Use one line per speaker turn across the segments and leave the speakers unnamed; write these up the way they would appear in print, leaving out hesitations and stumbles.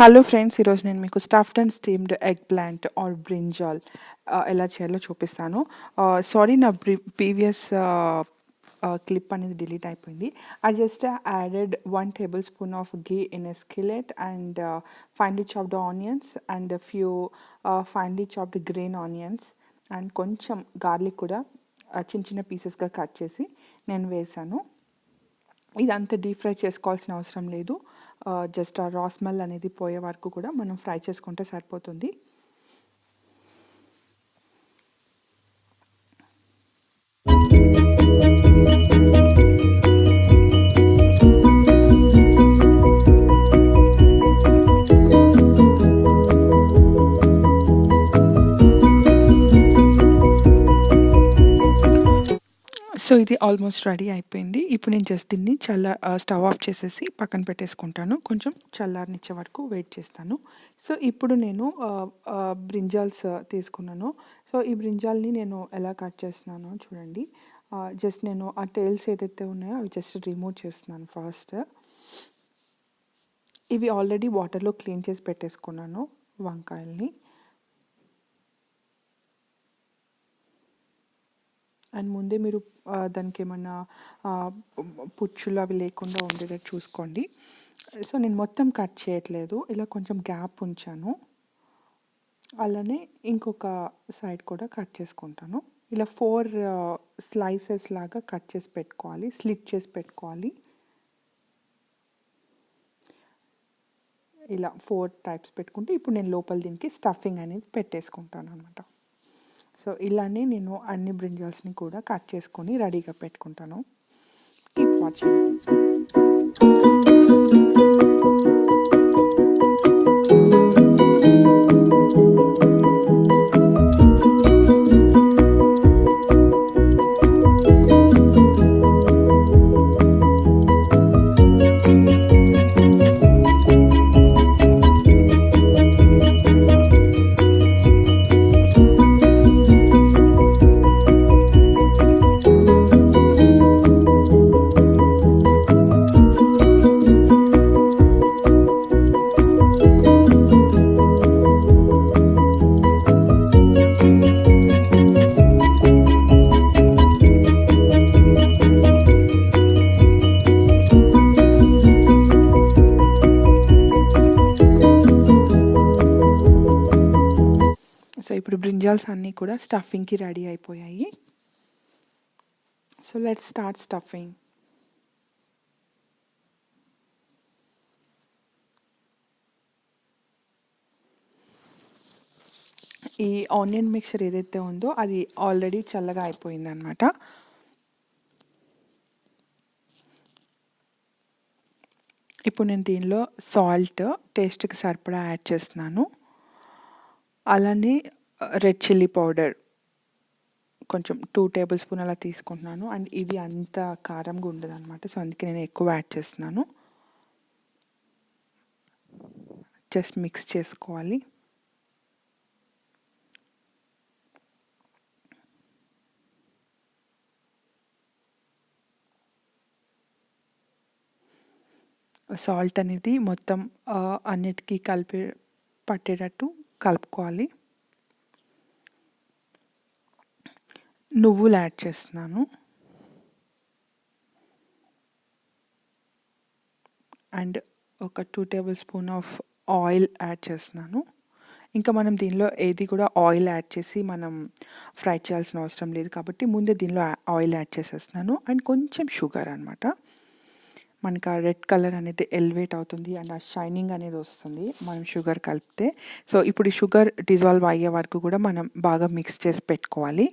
Hello friends, ఈరోజు నేను మీకు stuffed and steamed eggplant or brinjal ఎలా చేయాలో చూపిస్తాను. సారీ, నా ప్రీవియస్ క్లిప్ అనేది డిలీట్ అయిపోయింది. I just added 1 tablespoon of ghee in a skillet and finely chopped onions and few finely chopped green onions and కొంచెం garlic కూడా చిన్న చిన్న పీసెస్గా కట్ చేసి నేను వేసాను. ఇదంతా డీప్ ఫ్రై చేసుకోవాల్సిన అవసరం లేదు. జస్ట్ ఆ రా స్మెల్ అనేది పోయే వరకు కూడా మనం ఫ్రై చేసుకుంటే సరిపోతుంది. సో ఇది ఆల్మోస్ట్ రెడీ అయిపోయింది. ఇప్పుడు నేను జస్ట్ దీన్ని స్టవ్ ఆఫ్ చేసేసి పక్కన పెట్టేసుకుంటాను. కొంచెం చల్లారనిచ్చే వరకు వెయిట్ చేస్తాను. సో ఇప్పుడు నేను బ్రింజాల్స్ తీసుకున్నాను. సో ఈ బ్రింజాల్ని నేను ఎలా కట్ చేస్తున్నానో చూడండి. జస్ట్ నేను ఆ టైల్స్ ఏదైతే ఉన్నాయో అవి జస్ట్ రిమూవ్ చేస్తున్నాను ఫస్ట్. ఇవి ఆల్రెడీ వాటర్లో క్లీన్ చేసి పెట్టేసుకున్నాను వంకాయల్ని. అండ్ ముందే మీరు దానికి ఏమన్నా పుచ్చులు అవి లేకుండా ఉండేటట్టు చూసుకోండి. సో నేను మొత్తం కట్ చేయట్లేదు, ఇలా కొంచెం గ్యాప్ ఉంచాను. అలానే ఇంకొక సైడ్ కూడా కట్ చేసుకుంటాను. ఇలా 4 స్లైసెస్ లాగా కట్ చేసి పెట్టుకోవాలి, స్లిట్ చేసి పెట్టుకోవాలి. ఇలా 4 టైప్స్ పెట్టుకుంటే ఇప్పుడు నేను లోపల దీనికి స్టఫింగ్ అనేది పెట్టేసుకుంటాను అనమాట. సో ఇలానే నేను అన్ని బ్రింజాల్స్ని కూడా కట్ చేసుకొని రెడీగా పెట్టుకుంటాను. Keep watching. సో ఇప్పుడు బ్రింజాల్స్ అన్నీ కూడా స్టఫింగ్కి రెడీ అయిపోయాయి. So let's start stuffing. ఈ ఆనియన్ మిక్చర్ ఏదైతే ఉందో అది ఆల్రెడీ చల్లగా అయిపోయింది అనమాట. ఇప్పుడు నేను దీనిలో సాల్ట్ టేస్ట్కి సరిపడా యాడ్ చేస్తున్నాను. అలానే రెడ్ చిల్లీ పౌడర్ కొంచెం 2 tablespoon అలా తీసుకుంటున్నాను. అండ్ ఇది అంత కారంగా ఉండదు అనమాట, సో అందుకే నేను ఎక్కువ యాడ్ చేస్తున్నాను. జస్ట్ మిక్స్ చేసుకోవాలి. సాల్ట్ అనేది మొత్తం అన్నిటికీ పట్టేటట్టు కలుపుకోవాలి. నువ్వులు యాడ్ చేస్తున్నాను. అండ్ ఒక 2 tablespoon ఆఫ్ ఆయిల్ యాడ్ చేస్తున్నాను. ఇంకా మనం దీనిలో ఏది కూడా ఆయిల్ యాడ్ చేసి మనం ఫ్రై చేయాల్సిన అవసరం లేదు కాబట్టి ముందే దీనిలో ఆయిల్ యాడ్ చేసేస్తున్నాను. అండ్ కొంచెం షుగర్ అనమాట. మనకు ఆ రెడ్ కలర్ అనేది ఎలివేట్ అవుతుంది అండ్ ఆ షైనింగ్ అనేది వస్తుంది మనం షుగర్ కలిపితే. సో ఇప్పుడు ఈ షుగర్ డిజాల్వ్ అయ్యే వరకు కూడా మనం బాగా మిక్స్ చేసి పెట్టుకోవాలి.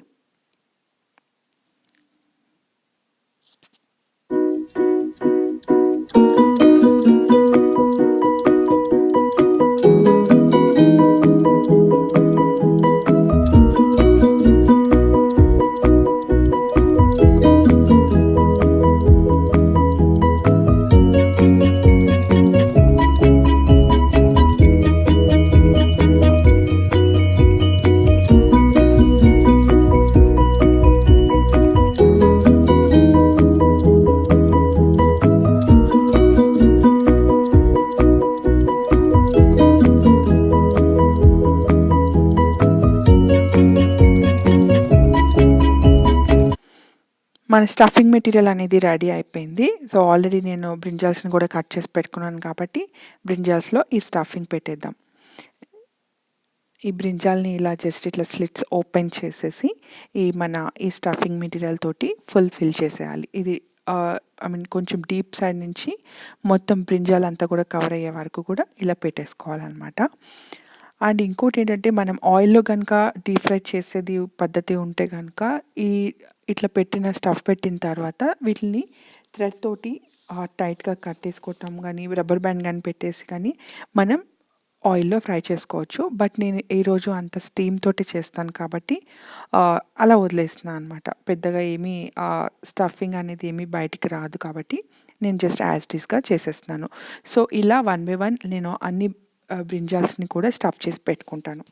మన స్టఫింగ్ మెటీరియల్ అనేది రెడీ అయిపోయింది. సో, ఆల్రెడీ నేను బ్రింజాల్స్‌ని కూడా కట్ చేసి పెట్టుకున్నాను కాబట్టి, బ్రింజాల్స్‌లో ఈ స్టఫింగ్ పెట్టేద్దాం. ఈ బ్రింజాల్‌ని ఇలా జస్ట్ ఇట్లా స్లిట్స్ ఓపెన్ చేసేసి, ఈ స్టఫింగ్ మెటీరియల్ తోటి ఫిల్ చేసేయాలి. ఇది ఐ మీన్ కొంచెం డీప్ సైడ్ నుంచి మొత్తం బ్రింజాల్ అంతా కూడా కవర్ అయ్యే వరకు కూడా ఇలా పెట్టేసుకోవాలనమాట. అండ్ ఇంకోటేంటంటే, మనం ఆయిల్‌లో గనక డీప్ ఫ్రై చేసేది పద్ధతి ఉంటే గనక, ఈ ఇట్లా స్టఫ్ పెట్టిన తర్వాత వీటిని థ్రెడ్ తోటి టైట్‌గా కట్టేసుకోవటం గానీ, రబ్బర్ బ్యాండ్ గానీ పెట్టేసి కానీ మనం ఆయిల్‌లో ఫ్రై చేసుకోవచ్చు. బట్ నేను ఈరోజు అంత స్టీమ్ తోటి చేస్తాను కాబట్టి అలా వదిలేస్తున్నా అనమాట. పెద్దగా ఏమీ స్టఫింగ్ అనేది ఏమీ బయటికి రాదు కాబట్టి, నేను జస్ట్ యాజ్ ఇట్ ఈస్‌గా చేసేస్తున్నాను. సో, ఇలా వన్ బై వన్ నేను అన్ని బ్రింజాల్స్‌ని కూడా స్టఫ్ చేసి పెట్టుకుంటాను.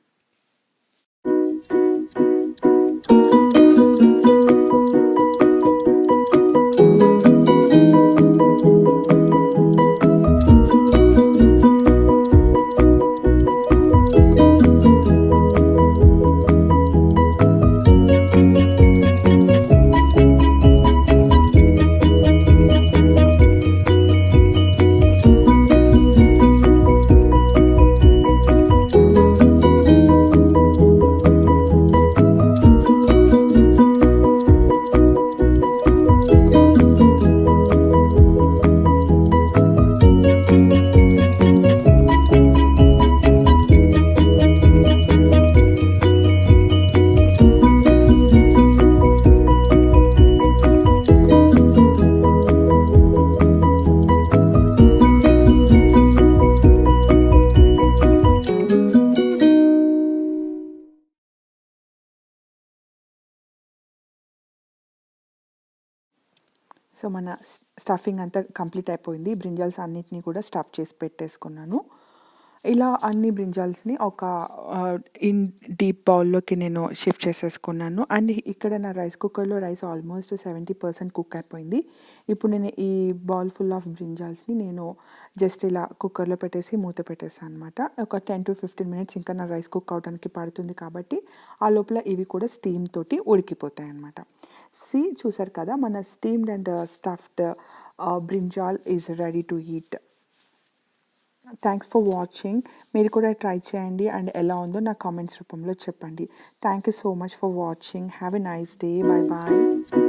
సో, మన స్టఫింగ్ అంతా కంప్లీట్ అయిపోయింది. బ్రింజాల్స్ అన్నిటిని కూడా స్టఫ్ చేసి పెట్టేసుకున్నాను. ఇలా అన్ని బ్రింజాల్స్‌ని ఒక ఇన్ డీప్ బౌల్‌లోకి నేను షిఫ్ట్ చేసేసుకున్నాను. అండ్ ఇక్కడ నా రైస్ కుక్కర్‌లో రైస్ ఆల్మోస్ట్ 70% కుక్ అయిపోయింది. ఇప్పుడు నేను ఈ బౌల్ ఫుల్ ఆఫ్ బ్రింజాల్స్‌ని నేను జస్ట్ ఇలా కుక్కర్‌లో పెట్టేసి మూత పెట్టేసాను అనమాట. ఒక 10-15 మినిట్స్ ఇంకా నా రైస్ కుక్ అవ్వడానికి పడుతుంది కాబట్టి, ఆ లోపల ఇవి కూడా స్టీమ్ తోటి ఉడికిపోతాయన్నమాట. చూసారు కదా, మన steamed and stuffed brinjal is ready to eat. Thanks for watching. మీరు కూడా ట్రై చేయండి అండ్ ఎలా ఉందో నా కామెంట్స్ రూపంలో చెప్పండి. Thank you so much for watching. Have a nice day. Bye bye.